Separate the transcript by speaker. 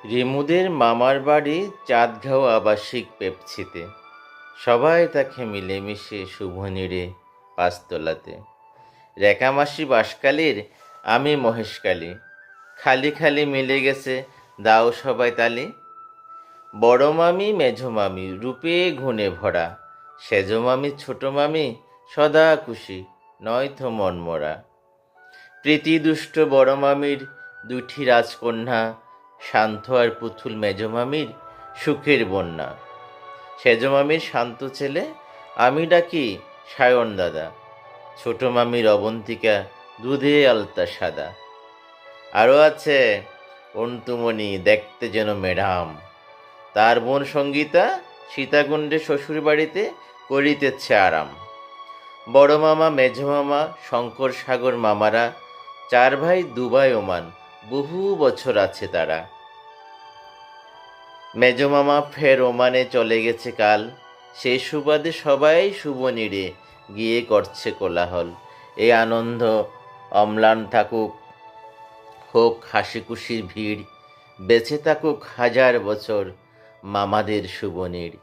Speaker 1: রিমুদের মামার বাড়ি চাঁদগাঁও আবাসিক পেপসিতে। সবাই তাকে মিলেমিশে শুভনীড়ে পাঁচতলাতে। রেখামাসি বাঁশকালীর, আমি মহেশকালী। খালি খালি মিলে গেছে, দাও সবাই তালি। বড় মামি মেঝো মামি রূপে গুণে ভরা, সেজো মামি ছোট মামি সদা খুশি, নয়তো মনমরা। প্রীতি দুষ্ট বড় মামির দুটি রাজকন্যা, শান্ত আর পুতুল মেজো মামির সুখের বন্যা। সেজো মামির শান্ত ছেলে আমি ডাকি সায়ন দাদা, ছোট মামির অবন্তিকা দুধে আলতা সাদা। আরও আছে অন্তুমণি, দেখতে যেন ম্যাডাম, তার বোন সঙ্গীতা সীতাকুণ্ডে শ্বশুর বাড়িতে করিতেছে আরাম। বড় মামা মেঝো মামা শঙ্কর সাগর মামারা, চার ভাই দুবাই ওমান, বহু বছর আছে তারা। মেজো মামা ফের ওমানে চলে গেছে কাল, সেই সুবাদে সবাই শুভনীড়ে গিয়ে করছে কোলাহল। এই আনন্দ অম্লান থাকুক, হোক হাসি খুশির ভিড়, বেঁচে থাকুক হাজার বছর মামাদের শুভনীড়।